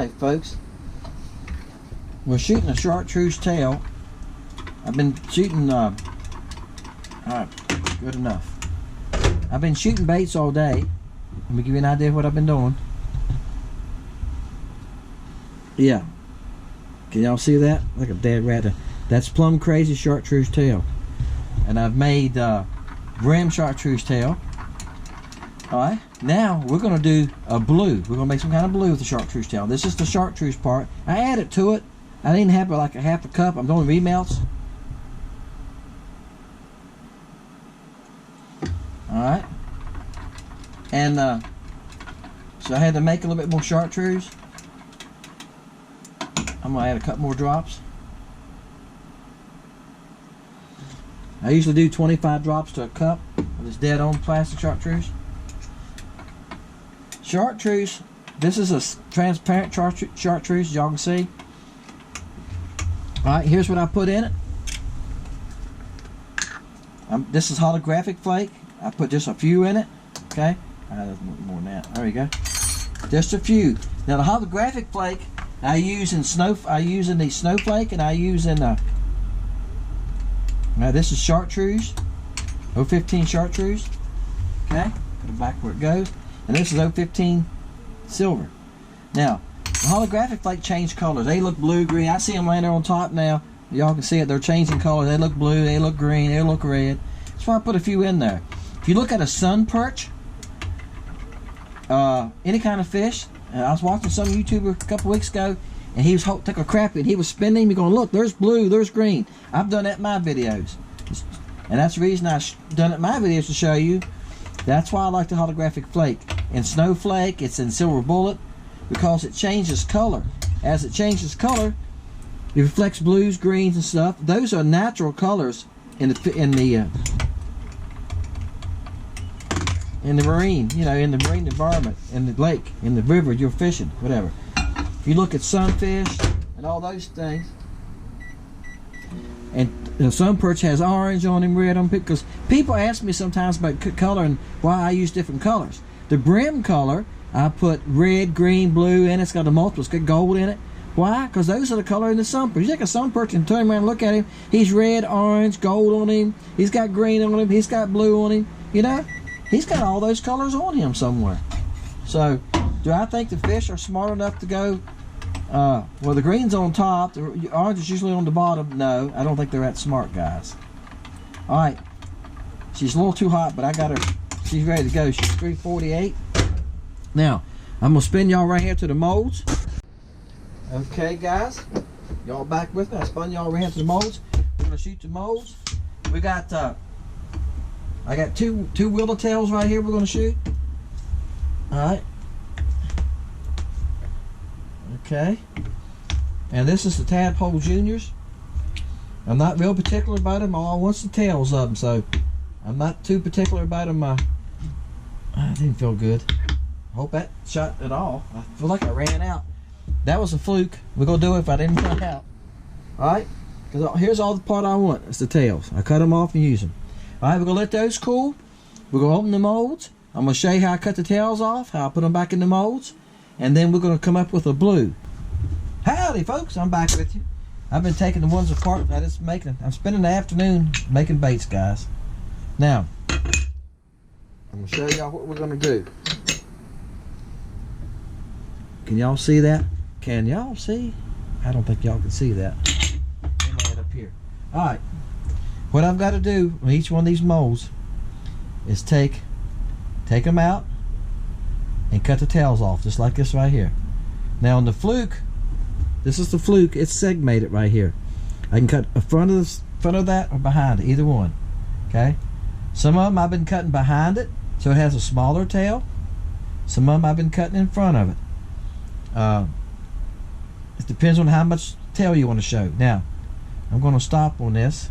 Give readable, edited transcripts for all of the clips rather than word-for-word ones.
Alright folks, we're shooting a Chartreuse tail. I've been shooting, alright, good enough. I've been shooting baits all day. Let me give you an idea of what I've been doing. Yeah. Can y'all see that? Like a dead rat. That's plumb crazy Chartreuse tail. And I've made brim Chartreuse tail. Alright, now we're going to do a blue. We're going to make some kind of blue with the Chartreuse tail. This is the Chartreuse part. I added to it. I didn't have like a half a cup. I'm doing remelts. Alright. And so I had to make a little bit more Chartreuse. I'm going to add a couple more drops. I usually do 25 drops to a cup of this dead on plastic Chartreuse. Chartreuse, this is a transparent Chartreuse, as y'all can see. Alright, here's what I put in it. This is holographic flake. I put just a few in it. Okay, there's more than that. There we go. Just a few. Now the holographic flake I use in the snowflake, and I use in now this is Chartreuse, 015 Chartreuse. Okay, put it back where it goes. And this is 015 silver. Now, the holographic flake change colors. They look blue, green. I see them laying there on top now. Y'all can see it. They're changing colors. They look blue, they look green, they look red. That's why I put a few in there. If you look at a sun perch, any kind of fish, I was watching some YouTuber a couple weeks ago, and he was took a crappie and he was spinning me going, look, there's blue, there's green. I've done that in my videos. And that's the reason I've done it in my videos, to show you. That's why I like the holographic flake. In snowflake, it's in silver bullet, because it changes color. As it changes color, it reflects blues, greens, and stuff. Those are natural colors in the marine, you know, in the marine environment, in the lake, in the river you're fishing, whatever. If you look at sunfish and all those things, and the sun perch has orange on him, red on him, because people ask me sometimes about color and why I use different colors. The brim color, I put red, green, blue in it. It's got a multiple, it's got gold in it. Why? Because those are the color in the sun perch. You take a sun perch and turn him around and look at him. He's red, orange, gold on him. He's got green on him. He's got blue on him. You know? He's got all those colors on him somewhere. So, do I think the fish are smart enough to go, well, the green's on top, the orange is usually on the bottom? No, I don't think they're that smart, guys. Alright, she's a little too hot, but I got her, she's ready to go. She's 348. Now, I'm going to spin y'all right here to the molds. Okay, guys, y'all back with me. I spun y'all right here to the molds. We're going to shoot the molds. We got, I got two willow tails right here we're going to shoot. Alright. Okay. And this is the Tadpole Juniors. I'm not real particular about them. All I want's the tails of them, so I'm not too particular about them. I didn't feel good. Hope that shot at all. I feel like I ran out. That was a fluke. We're going to do it if I didn't run out. Alright? Because here's all the part I want. It's the tails. I cut them off and use them. Alright, we're going to let those cool. We're going to open the molds. I'm going to show you how I cut the tails off, how I put them back in the molds, and then we're going to come up with a blue. Howdy folks, I'm back with you. I've been taking the ones apart. I'm spending the afternoon making baits, guys. Now, I'm going to show y'all what we're going to do. Can y'all see that? Can y'all see? I don't think y'all can see that. Let me add up here. Alright, what I've got to do on each one of these molds is take them out and cut the tails off, just like this right here. Now on the fluke, this is the fluke, it's segmented right here. I can cut the front of that or behind it, either one. Okay. Some of them I've been cutting behind it, so it has a smaller tail. Some of them I've been cutting in front of it. It depends on how much tail you want to show. Now, I'm going to stop on this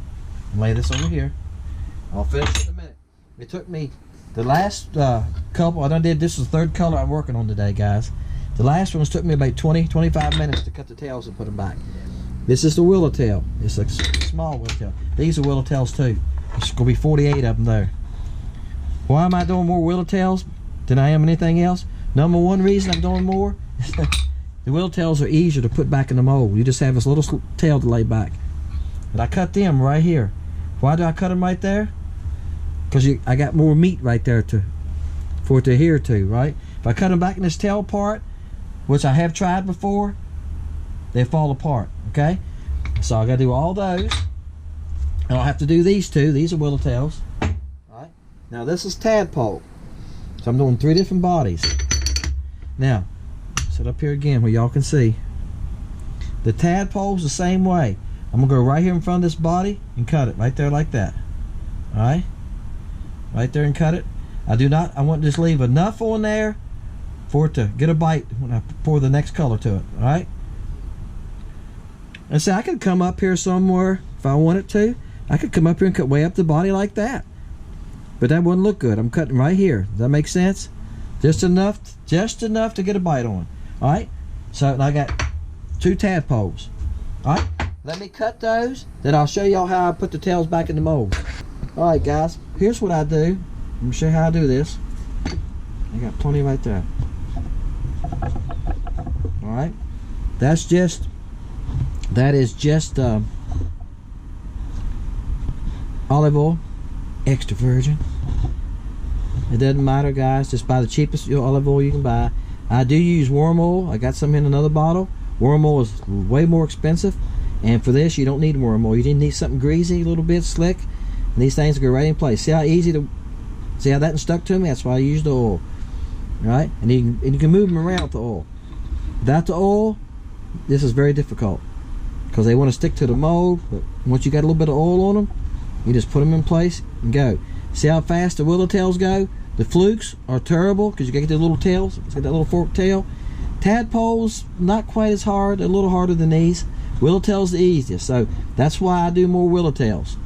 and lay this over here. I'll finish in a minute. It took me the last couple, I done did, this is the third color I'm working on today, guys. The last ones took me about 20-25 minutes to cut the tails and put them back. This is the willow tail. It's a small willow tail. These are willow tails too. There's going to be 48 of them there. Why am I doing more willow tails than I am anything else? Number one reason I'm doing more The willow tails are easier to put back in the mold. You just have this little tail to lay back. But I cut them right here. Why do I cut them right there? Because I got more meat right there for it to adhere to, right? If I cut them back in this tail part, which I have tried before, they fall apart, okay? So I got to do all those. And I'll have to do these two. These are willow tails. All right. Now this is tadpole. So I'm doing 3 different bodies. Now, sit up here again where y'all can see. The tadpole's the same way. I'm going to go right here in front of this body and cut it right there like that. All right. Right there and cut it. I want to just leave enough on there for it to get a bite when I pour the next color to it. All right. And so I could come up here somewhere if I wanted to. I could come up here and cut way up the body like that. But that wouldn't look good. I'm cutting right here. Does that make sense? Just enough to get a bite on. All right. So I got 2 tadpoles. All right. Let me cut those. Then I'll show y'all how I put the tails back in the mold. All right, guys. Here's what I do. Let me show you how I do this. I got plenty right there. All right. That is just olive oil, extra virgin. It doesn't matter, guys. Just buy the cheapest olive oil you can buy. I do use worm oil. I got some in another bottle. Worm oil is way more expensive, and for this you don't need worm oil. You just need something greasy, a little bit slick, and these things go right in place. See how that stuck to me? That's why I used the oil. All right, and you can move them around with the oil. Without the oil, this is very difficult because they want to stick to the mold. But once you got a little bit of oil on them, you just put them in place and go. See how fast the willow tails go? The flukes are terrible because you got the little tails. It's got that little forked tail. Tadpoles, not quite as hard. They're a little harder than these. Willow tails the easiest. So that's why I do more willow tails.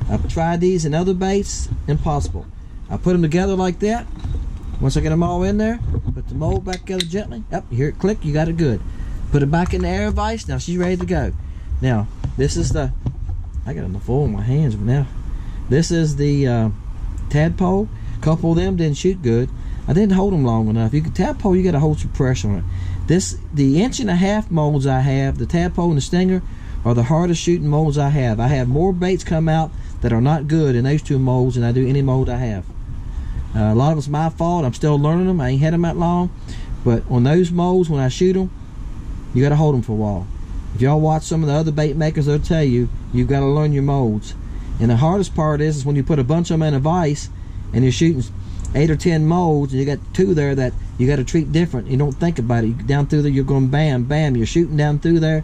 I've tried these in other baits. Impossible. I put them together like that. Once I get them all in there, put the mold back together gently. Yep, you hear it click. You got it good. Put it back in the air vise. Now she's ready to go. Now this is the. I got enough oil in my hands now. This is the tadpole. A couple of them didn't shoot good. I didn't hold them long enough. Tadpole, you got to hold some pressure on it. The 1.5-inch molds I have, the tadpole and the stinger, are the hardest shooting molds I have. I have more baits come out that are not good in those 2 molds than I do any mold I have. A lot of it's my fault. I'm still learning them. I ain't had them that long. But on those molds, when I shoot them, you got to hold them for a while. If y'all watch some of the other bait makers, they'll tell you you've got to learn your molds. And the hardest part is when you put a bunch of them in a vise and you're shooting 8 or 10 molds and you got 2 there that you got to treat different. You don't think about it. Down through there, you're going bam, bam. You're shooting down through there,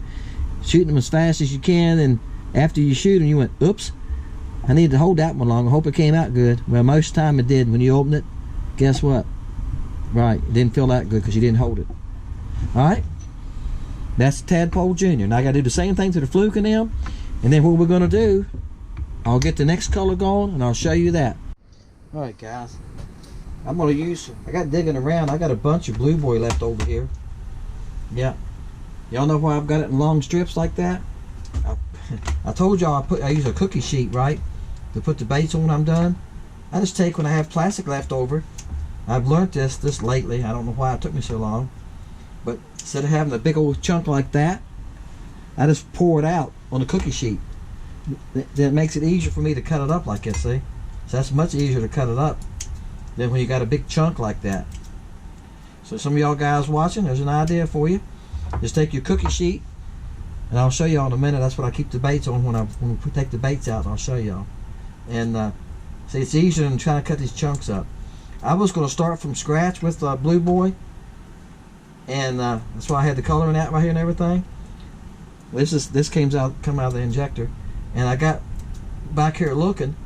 shooting them as fast as you can, and after you shoot them, you went, oops, I need to hold that one long. I hope it came out good. Well, most of the time it did. When you open it, guess what? Right, it didn't feel that good because you didn't hold it. All right, that's Tadpole Junior. Now I got to do the same thing to the fluke and them, and then what we're going to do, I'll get the next color going and I'll show you that. All right, guys. I'm going to use, I got digging around, I got a bunch of BlueBoy left over here. Yeah. Y'all know why I've got it in long strips like that? I told y'all I use a cookie sheet, right? To put the baits on when I'm done. I just take when I have plastic left over. I've learned this lately. I don't know why it took me so long. But instead of having a big old chunk like that, I just pour it out on the cookie sheet. Then it makes it easier for me to cut it up like this, see? So that's much easier to cut it up than when you got a big chunk like that. So some of y'all guys watching, there's an idea for you. Just take your cookie sheet, and I'll show y'all in a minute. That's what I keep the baits on when we take the baits out. I'll show y'all. And see, it's easier than trying to cut these chunks up. I was going to start from scratch with BlueBoy, and that's why I had the coloring out right here and everything. This come out of the injector, and I got back here looking,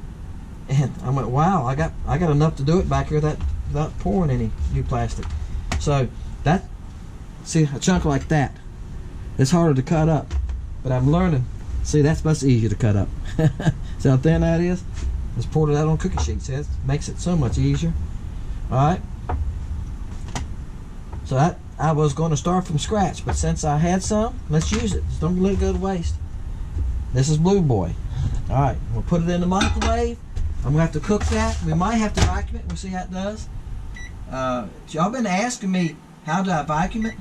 and I went, wow, I got enough to do it back here without pouring any new plastic. So that, see, a chunk like that, it's harder to cut up, but I'm learning. See, that's much easier to cut up. See how thin that is? Just pour it out on cookie sheets. See, that makes it so much easier. All right. So I was going to start from scratch, but since I had some, let's use it. Just don't let it go to waste. This is BlueBoy. All right, we'll put it in the microwave. I'm gonna have to cook that. We might have to vacuum it. We'll see how it does. Y'all been asking me how do I vacuum it.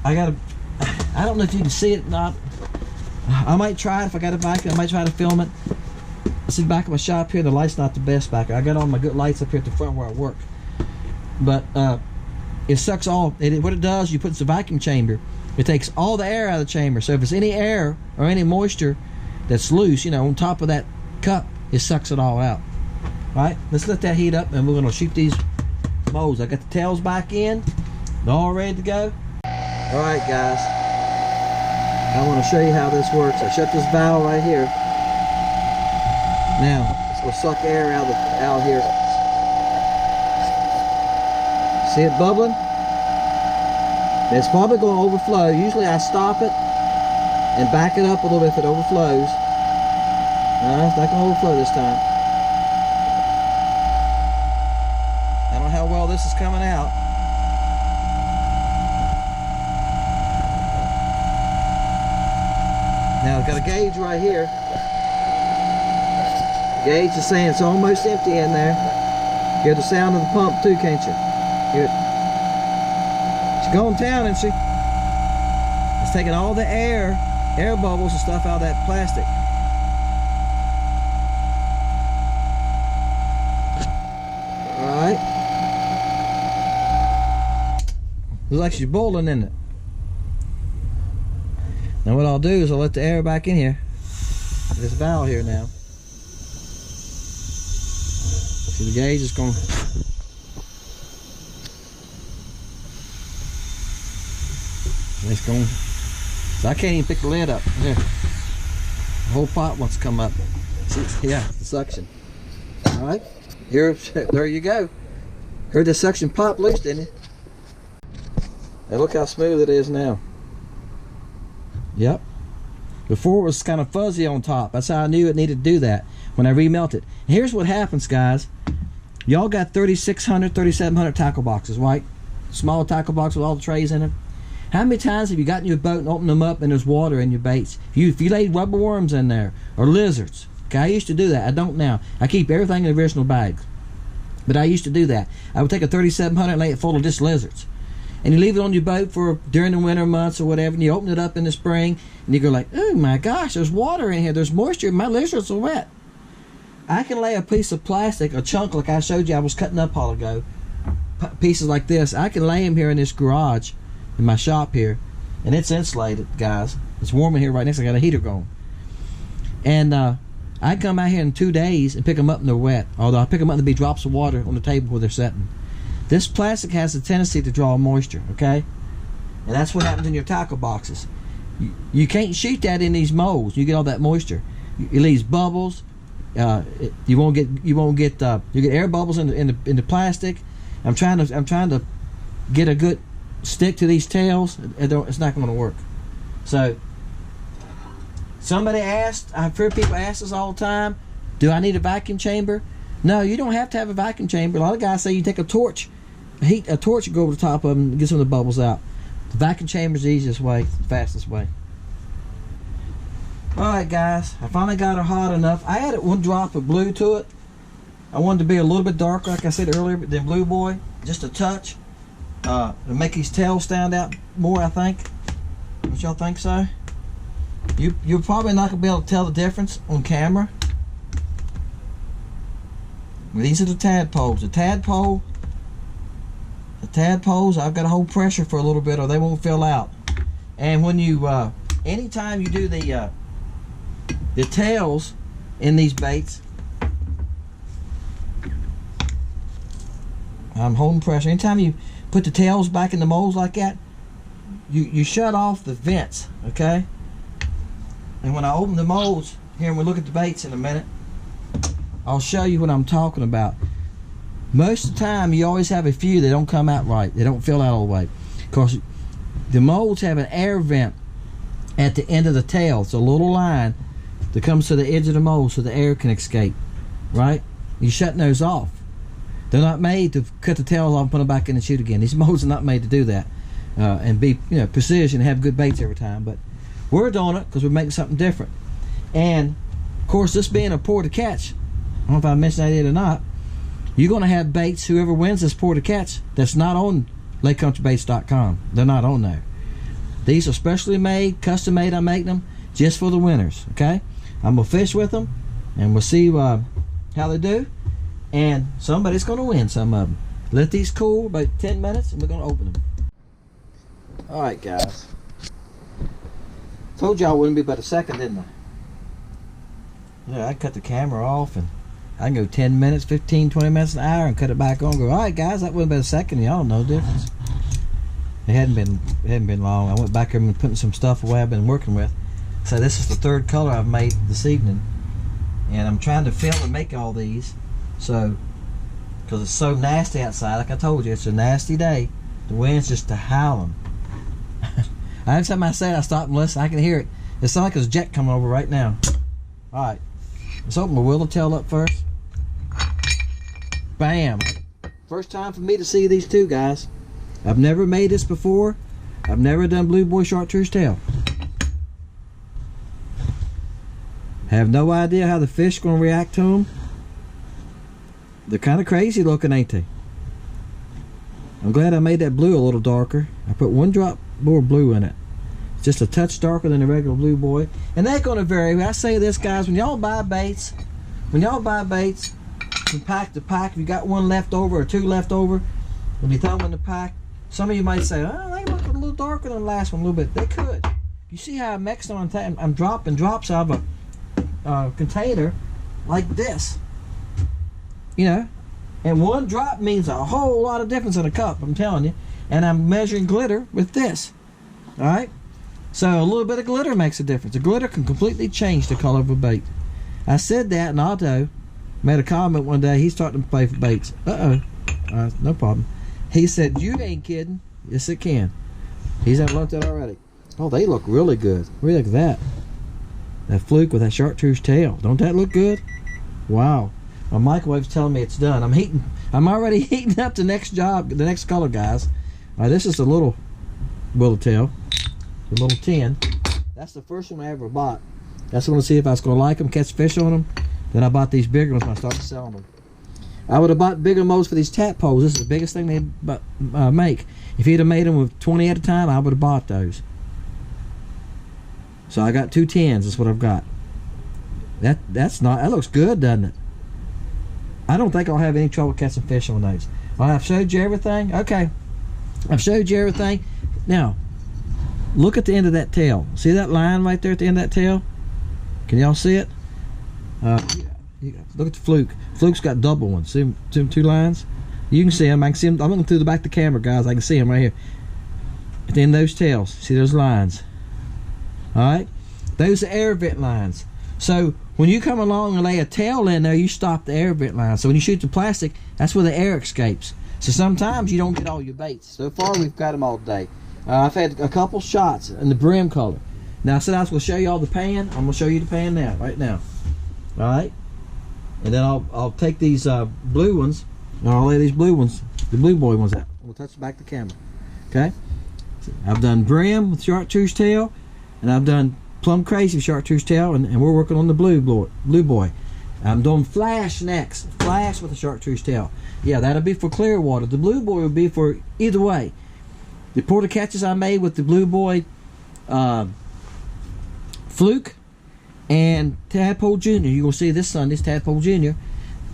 I don't know if you can see it or not. I might try it if I got a vacuum. I might try to film it. See, back at my shop here, the light's not the best back here. I got all my good lights up here at the front where I work. But it sucks all. What it does, you put in a vacuum chamber. It takes all the air out of the chamber. So if it's any air or any moisture that's loose, you know, on top of that cup, it sucks it all out. Right? Let's let that heat up, and we're gonna shoot these molds. I got the tails back in. They're all ready to go. All right, guys. I want to show you how this works. I shut this valve right here. Now, it's going to suck air out here. See it bubbling? It's probably going to overflow. Usually I stop it and back it up a little bit if it overflows. No, it's not going to overflow this time. I don't know how well this is coming out. Now I've got a gauge right here. The gauge is saying it's almost empty in there. Hear the sound of the pump too, can't you? Hear it? It's going down, isn't she? It's taking all the air bubbles and stuff out of that plastic. Alright. Looks like she's boiling, isn't it? Now what I'll do is I'll let the air back in here. This valve here now. See, the gauge is going. It's going. So I can't even pick the lid up. Here. The whole pot wants to come up. See, yeah, the suction. All right, here, there you go. Heard the suction pop loose, didn't you? Now look how smooth it is now. Yep. Before it was kind of fuzzy on top. That's how I knew it needed to do that when I remelt it. And here's what happens, guys. Y'all got 3,600, 3,700 tackle boxes, right? Small tackle box with all the trays in them. How many times have you gotten your boat and opened them up and there's water in your baits? If you laid rubber worms in there or lizards. Okay, I used to do that. I don't now. I keep everything in original bags. But I used to do that. I would take a 3,700 and lay it full of just lizards. And you leave it on your boat for during the winter months or whatever, and you open it up in the spring, and you go like, oh my gosh, there's water in here, there's moisture, my lizards are wet. I can lay a piece of plastic, a chunk like I showed you I was cutting up a while ago, pieces like this, I can lay them here in this garage, in my shop here, and it's insulated, guys. It's warm in here right next, I got a heater going. And I come out here in 2 days and pick them up and they're wet, although I pick them up and there'll be drops of water on the table where they're sitting. This plastic has a tendency to draw moisture, okay? And that's what happens in your tackle boxes. You can't shoot that in these molds. You get all that moisture. It leaves bubbles. You get air bubbles in the plastic. I'm trying to get a good stick to these tails. It's not going to work. So somebody asked. I've heard people ask this all the time. Do I need a vacuum chamber? No, you don't have to have a vacuum chamber. A lot of guys say you take a torch. Heat a torch and go over the top of them and get some of the bubbles out. The vacuum chamber is the easiest way, the fastest way. Alright guys, I finally got her hot enough. I added 1 drop of blue to it. I wanted to be a little bit darker, like I said earlier, than BlueBoy. Just a touch. To make these tails stand out more, I think. Don't y'all think so? You're probably not going to be able to tell the difference on camera. These are the tadpoles. The tadpoles, I've got to hold pressure for a little bit or they won't fill out. And when you, anytime you do the tails in these baits, I'm holding pressure. Anytime you put the tails back in the molds like that, you shut off the vents, okay? And when I open the molds, here and we look at the baits in a minute, I'll show you what I'm talking about. Most of the time, you always have a few that don't come out right. They don't fill out all the way. Because the molds have an air vent at the end of the tail. It's a little line that comes to the edge of the mold so the air can escape. Right? You're shutting those off. They're not made to cut the tails off and put them back in and shoot again. These molds are not made to do that. And be precision and have good baits every time. But we're doing it because we're making something different. And, of course, this being a pour to catch, I don't know if I mentioned that yet or not, you're going to have baits, whoever wins this pour to catch, that's not on LakeCountryBaits.com. They're not on there. These are specially made, custom made. I make them just for the winners. Okay, I'm gonna fish with them, and we'll see how they do. And somebody's gonna win some of them. Let these cool about 10 minutes, and we're gonna open them. All right, guys. Told y'all it wouldn't be but a second, didn't I? Yeah, I cut the camera off, and I can go 10 minutes, 15, 20 minutes, an hour, and cut it back on. And go, all right, guys, that wouldn't be a second. Y'all know the difference. It hadn't been long. I went back there and putting some stuff away I've been working with. So this is the third color I've made this evening, and I'm trying to film and make all these. So, because it's so nasty outside, like I told you, it's a nasty day. The wind's just a howling. Every time I say it, I stop and listen. I can hear it. It sounds like there's a jet coming over right now. All right, let's open the willow tail up first. Bam! First time for me to see these two, guys. I've never made this before. I've never done BlueBoy Chartreuse tail. Have no idea how the fish are going to react to them. They're kind of crazy looking, ain't they? I'm glad I made that blue a little darker. I put 1 drop more blue in it. It's just a touch darker than the regular BlueBoy. And that's going to vary. I say this, guys, when y'all buy baits, from pack to pack, if you got 1 left over or 2 left over, when you throw them in the pack, some of you might say, oh, they look a little darker than the last one a little bit. They could. You see how I'm mixing on time? I'm dropping drops out of a container like this. You know? And 1 drop means a whole lot of difference in a cup, I'm telling you. And I'm measuring glitter with this. Alright? So a little bit of glitter makes a difference. The glitter can completely change the color of a bait. I said that, and Otto made a comment one day. He's starting to play for baits. No problem. He said, you ain't kidding. Yes, it can. He's learned that already. Oh, they look really good. Look at that. That fluke with that chartreuse tail. Don't that look good? Wow. My microwave's telling me it's done. I'm already heating up the next job, the next color, guys. This is a little willow tail, a little 10. That's the first one I ever bought. That's want to see if I was going to like them, catch fish on them. Then I bought these bigger ones when I started selling them. I would have bought bigger modes for these tadpoles. This is the biggest thing they make. If he'd have made them with 20 at a time, I would have bought those. So I got 2 10s. That's what I've got. That looks good, doesn't it? I don't think I'll have any trouble catching fish on those. Well, I've showed you everything. Okay, I've showed you everything. Now, look at the end of that tail. See that line right there at the end of that tail? Can y'all see it? Look at the fluke. Fluke's got double ones. See them 2 lines? You can see them. I can see them. I'm looking through the back of the camera, guys. I can see them right here. At the end of those tails. See those lines? Alright? Those are air vent lines. So when you come along and lay a tail in there, you stop the air vent line. So when you shoot the plastic, that's where the air escapes. So sometimes you don't get all your baits. So far we've got them all today. I've had a couple shots in the brim color. Now I said I was going to show you all the pan. I'm going to show you the pan now, right now. Alright? And then I'll take these blue ones, and I'll lay these blue ones, the BlueBoy ones out. We'll touch the back of the camera. Okay? I've done brim with chartreuse tail, and I've done plum crazy with chartreuse tail, and we're working on the BlueBoy. I'm doing flash next. Flash with the chartreuse tail. Yeah, that'll be for clear water. The BlueBoy will be for either way. The porta catches I made with the BlueBoy fluke and Tadpole Junior. You're going to see this Sunday's Tadpole Junior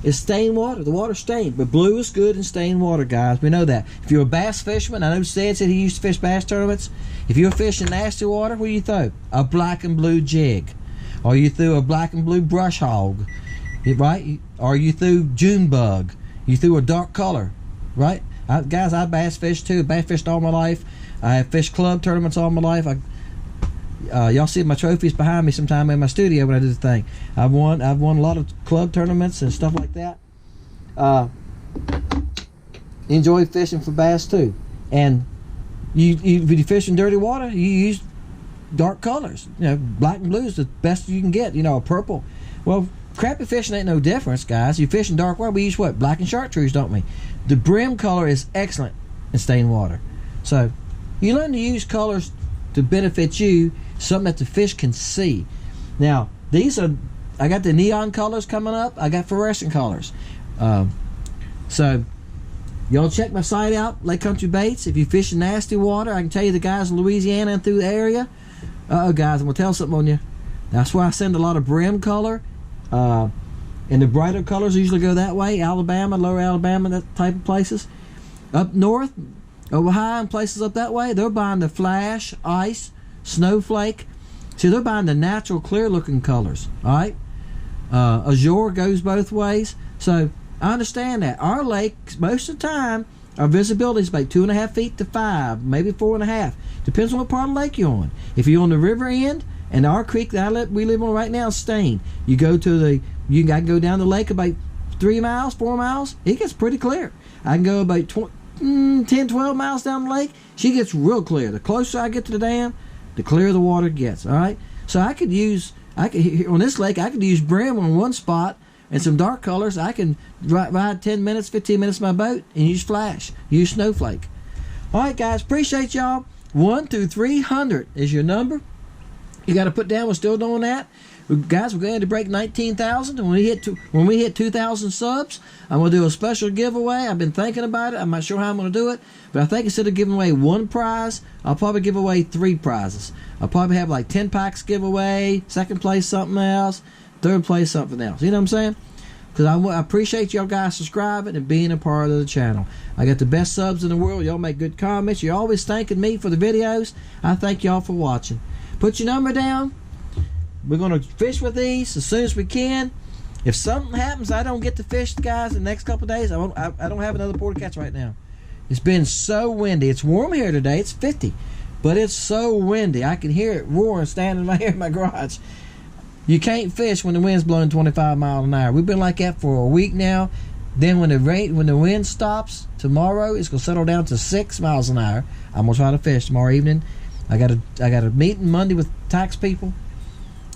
is stained water. The water's stained, but blue is good in stained water, guys. We know that. If you're a bass fisherman, I know Sid said he used to fish bass tournaments. If you're fishing nasty water, what do you throw? A black and blue jig. Or you threw a black and blue brush hog, right? Or you threw June bug. You threw a dark color, right? Guys, I bass fish too. Bass fished all my life. I have fished club tournaments all my life. Y'all see my trophies behind me sometime in my studio when I do the thing. I've won a lot of club tournaments and stuff like that. Enjoy fishing for bass too. And if you fish in dirty water, you use dark colors. You know, black and blue is the best you can get. You know, a purple. Well, crappie fishing ain't no difference, guys. You fish in dark water, we use what? Black and chartreuse, don't we? The brim color is excellent in stained water. So you learn to use colors to benefit you, something that the fish can see. Now, I got the neon colors coming up. I got fluorescent colors. So Y'all check my site out, Lake Country Baits. If you fish in nasty water, I can tell you the guys in Louisiana and through the area. Uh-oh, guys, I'm going to tell something on you. That's why I send a lot of brim color. And the brighter colors usually go that way. Alabama, lower Alabama, that type of places. Up north, Ohio and places up that way, they're buying the flash, ice, snowflake. See, they're buying the natural clear looking colors. Alright? Azure goes both ways. So I understand that. Our lakes, most of the time, our visibility is about 2.5 feet to 5, maybe 4.5. Depends on what part of the lake you're on. If you're on the river end, and our creek that we live on right now is Stain. You go to the, you can go down the lake about 3 miles, 4 miles. It gets pretty clear. I can go about 10, 12 miles down the lake. She gets real clear. The closer I get to the dam, the clearer the water gets. All right. So I could use, on this lake, I could use brim on one spot and some dark colors. I can ride 10 minutes, 15 minutes in my boat and use flash, use snowflake. All right, guys. Appreciate y'all. 1 through 300 is your number. You got to put down. We're still doing that. Guys, we're going to break 19,000. When we hit 2,000 subs, I'm going to do a special giveaway. I've been thinking about it. I'm not sure how I'm going to do it, but I think instead of giving away one prize, I'll probably give away 3 prizes. I'll probably have like 10 packs giveaway, second place something else, third place something else. You know what I'm saying? Because I appreciate y'all guys subscribing and being a part of the channel. I got the best subs in the world. Y'all make good comments. You're always thanking me for the videos. I thank y'all for watching. Put your number down. We're going to fish with these as soon as we can. If something happens, I don't get to fish, guys, in the next couple of days. I don't have another porta catch right now. It's been so windy. It's warm here today. It's 50. But it's so windy. I can hear it roaring standing right here in my garage. You can't fish when the wind's blowing 25 miles an hour. We've been like that for a week now. Then when the wind stops tomorrow, it's going to settle down to 6 miles an hour. I'm going to try to fish tomorrow evening. I got a meeting Monday with tax people,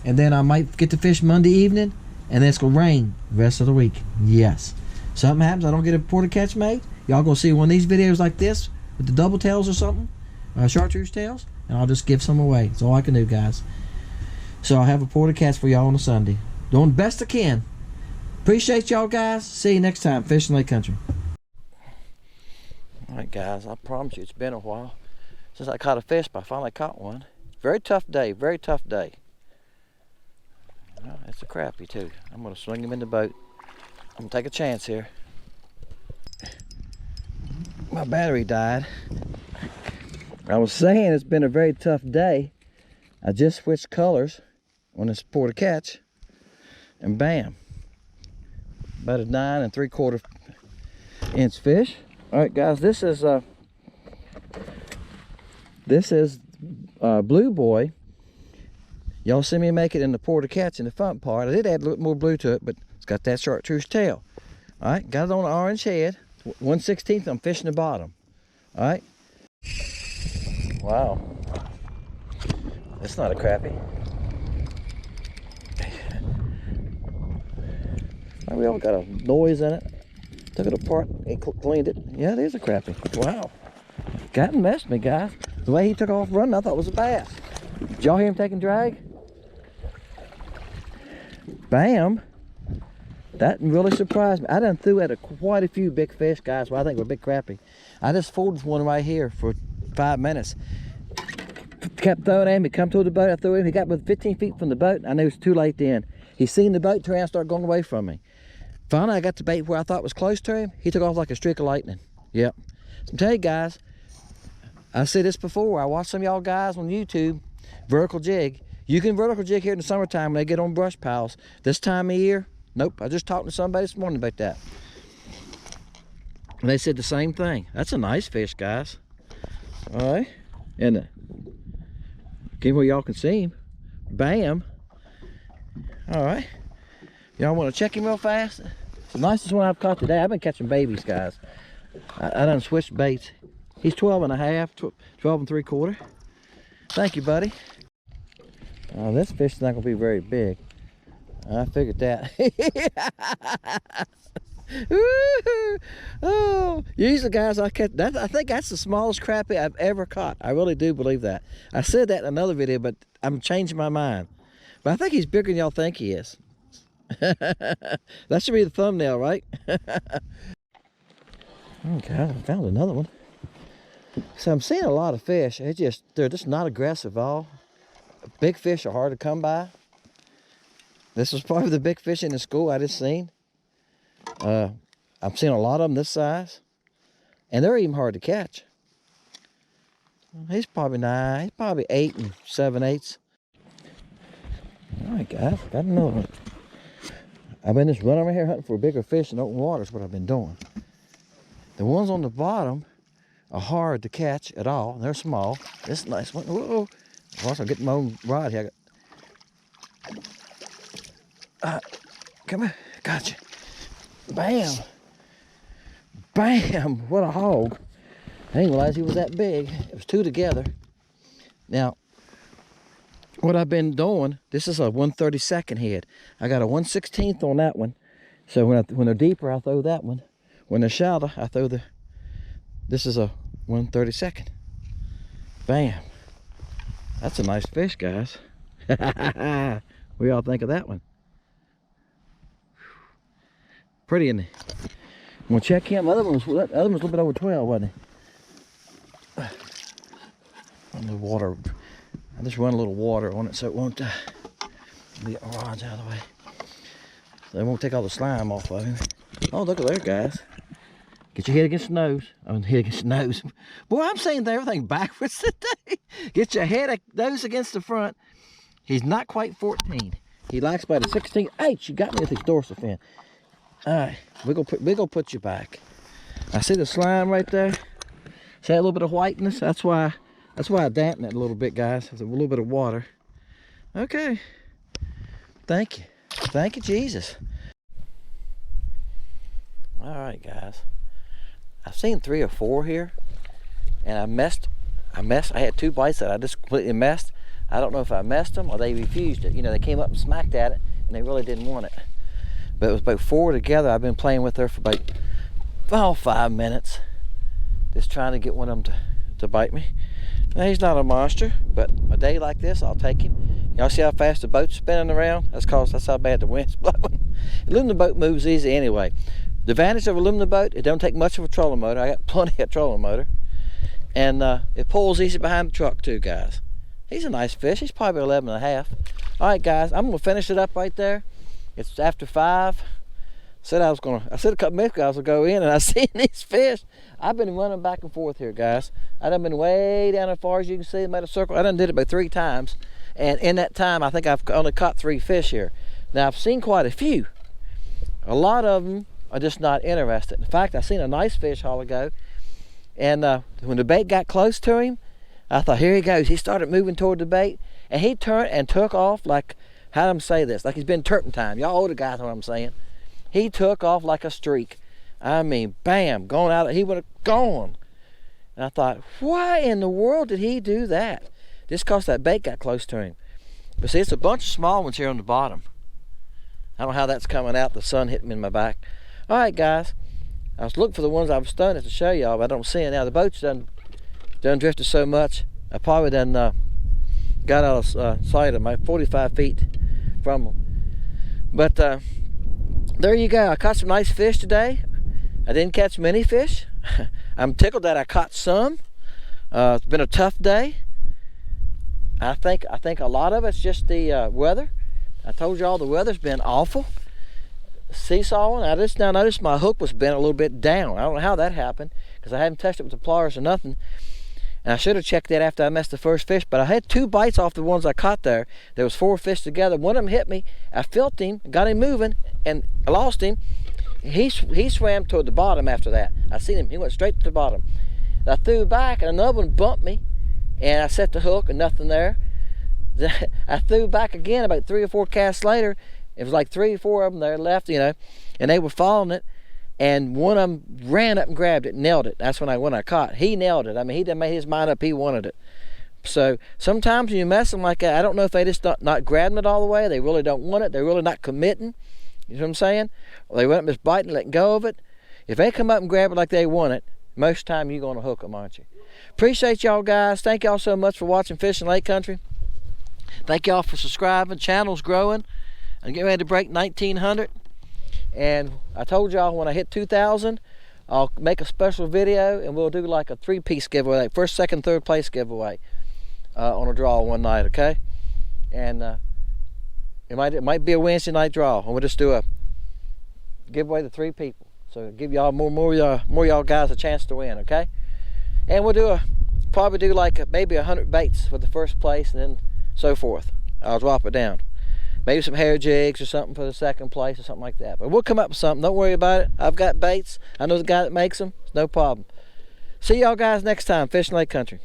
and then I might get to fish Monday evening, and then it's gonna rain the rest of the week. Yes, something happens, I don't get a porta catch made. Y'all gonna see one of these videos like this with the double tails or something, chartreuse tails, and I'll just give some away. That's all I can do, guys. So I'll have a porta catch for y'all on a Sunday. Doing the best I can. Appreciate y'all, guys. See you next time, fishing Lake Country. All right, guys. I promise you, it's been a while since I caught a fish, but I finally caught one. Very tough day, very tough day. Well, it's a crappie too. I'm gonna swing him in the boat. I'm gonna take a chance here. My battery died. I was saying it's been a very tough day. I just switched colors on this porta catch, and bam, about a 9 3/4 inch fish. All right, guys, this is BlueBoy. Y'all see me make it in the porta catch in the front part. I did add a little more blue to it, but it's got that chartreuse tail. All right, got it on an orange head. 1/16. I'm fishing the bottom. All right. Wow. That's not a crappie. We all got a noise in it. Took it apart and cleaned it. Yeah, it is a crappie. Wow. Got and messed me, guys. The way he took off running, I thought it was a bass. Did y'all hear him taking drag? Bam. That really surprised me. I done threw at quite a few big fish, guys. Well, I think we're big crappie. I just folded one right here for 5 minutes. Kept throwing at him. He come to the boat. I threw him. He got about 15 feet from the boat. I knew it was too late then. He seen the boat turn around and start going away from me. Finally, I got the bait where I thought was close to him. He took off like a streak of lightning. Yep. So I'm telling you, guys, I said this before. I watched some of y'all guys on YouTube vertical jig. You can vertical jig here in the summertime when they get on brush piles. This time of year, nope. I just talked to somebody this morning about that, and they said the same thing. That's a nice fish, guys. All right, and again where y'all can see him. Bam. All right, y'all want to check him real fast? It's the nicest one I've caught today. I've been catching babies, guys. I done switched baits. He's 12 and a half, 12 3/4. Thank you, buddy. This fish is not gonna be very big. I figured that. Oh, usually, guys, I catch that. I think that's the smallest crappie I've ever caught. I really do believe that. I said that in another video, but I'm changing my mind. But I think he's bigger than y'all think he is. That should be the thumbnail, right? Okay, I found another one. So I'm seeing a lot of fish. They're just not aggressive at all. Big fish are hard to come by. This was probably the big fish in the school I just seen. I'm seeing a lot of them this size. And they're even hard to catch. He's probably 9. He's probably 8 7/8. All right, guys, got another one. I've been just running around here hunting for bigger fish in open water is what I've been doing. The ones on the bottom are hard to catch at all. They're small. This is a nice one. Whoa. Also, I'm getting my own rod here. Come here. Gotcha. Bam. Bam. What a hog. I didn't realize he was that big. It was 2 together. Now, what I've been doing, this is a 1/32 head. I got a 1/16 on that one. So when they're deeper, I throw that one. When they're shallow, I throw this is a 1/32. Bam. That's a nice fish, guys. What do y'all think of that one? Pretty, isn't it? I'm gonna check him. The other one was a little bit over 12, wasn't he? On the water. I just run a little water on it so it won't the rods out of the way. So they won't take all the slime off of him. Oh, look at there, guys. Get your head against the nose. I'm head against the nose. Boy, I'm saying everything backwards today. Get your head nose against the front. He's not quite 14. He likes about a 16. Hey, you got me with his dorsal fin. All right, we're gonna put you back. I see the slime right there. See that little bit of whiteness? That's why I dampen it a little bit, guys. There's a little bit of water. Okay. Thank you. Thank you, Jesus. All right, guys. I've seen 3 or 4 here, and I messed. I had 2 bites that I just completely messed. I don't know if I messed them or they refused it. You know, they came up and smacked at it, and they really didn't want it. But it was about 4 together. I've been playing with her for about 5 minutes, just trying to get one of them to bite me. Now, he's not a monster, but a day like this, I'll take him. Y'all see how fast the boat's spinning around? That's how bad the wind's blowing. Aluminum boat moves easy anyway. The advantage of aluminum boat, it don't take much of a trolling motor. I got plenty of trolling motor. And it pulls easy behind the truck too, guys. He's a nice fish. He's probably 11 and a half. All right, guys, I'm gonna finish it up right there. It's after 5. I said a couple minutes ago I was gonna go in and I seen these fish. I've been running back and forth here, guys. I done been way down as far as you can see, made a circle. I done did it about 3 times. And in that time, I think I've only caught 3 fish here. Now, I've seen quite a few. A lot of them are just not interested. In fact, I seen a nice fish a while ago. And when the bait got close to him, I thought, here he goes. He started moving toward the bait. And he turned and took off like, how do I say this? Like he's been turpentine. Y'all older guys know what I'm saying. He took off like a streak. I mean, bam, going out. He would have gone. And I thought, why in the world did he do that? Just because that bait got close to him. But see, it's a bunch of small ones here on the bottom. I don't know how that's coming out. The sun hitting me in my back. All right, guys. I was looking for the ones I was stunning to show y'all, but I don't see it now. The boat's done drifted so much. I probably done got out of sight of my 45 feet from them. But there you go. I caught some nice fish today. I didn't catch many fish. I'm tickled that I caught some. It's been a tough day. I think a lot of it's just the weather. I told y'all the weather's been awful. Seesawing. I just now noticed my hook was bent a little bit down. I don't know how that happened because I haven't touched it with the pliers or nothing. And I should have checked that after I messed the first fish, but I had 2 bites off the ones I caught there. There was 4 fish together. One of them hit me. I felt him, got him moving, and I lost him. He swam toward the bottom after that. I seen him. He went straight to the bottom. I threw back, and another one bumped me, and I set the hook, and nothing there. I threw back again about 3 or 4 casts later. It was like 3 or 4 of them there left, you know, and they were following it. And one of them ran up and grabbed it, nailed it. That's when I caught. He nailed it. I mean, he done made his mind up. He wanted it. So sometimes when you mess them like that, I don't know if they just not grabbing it all the way. They really don't want it. They're really not committing. You know what I'm saying? Or they went up just biting, letting go of it. If they come up and grab it like they want it, most of the time you're going to hook them, aren't you? Appreciate y'all guys. Thank y'all so much for watching Fishing Lake Country. Thank y'all for subscribing. Channel's growing. I'm getting ready to break 1,900. And I told y'all when I hit 2,000, I'll make a special video and we'll do like a 3-piece giveaway, like first, second, third place giveaway on a draw one night, okay? And it might be a Wednesday night draw, and we'll just do a giveaway to 3 people. So give y'all more y'all guys a chance to win, okay? And we'll probably do like maybe 100 baits for the first place, and then so forth. I'll drop it down. Maybe some hair jigs or something for the second place or something like that. But we'll come up with something. Don't worry about it. I've got baits. I know the guy that makes them. It's no problem. See y'all guys next time, Fishing Lake Country.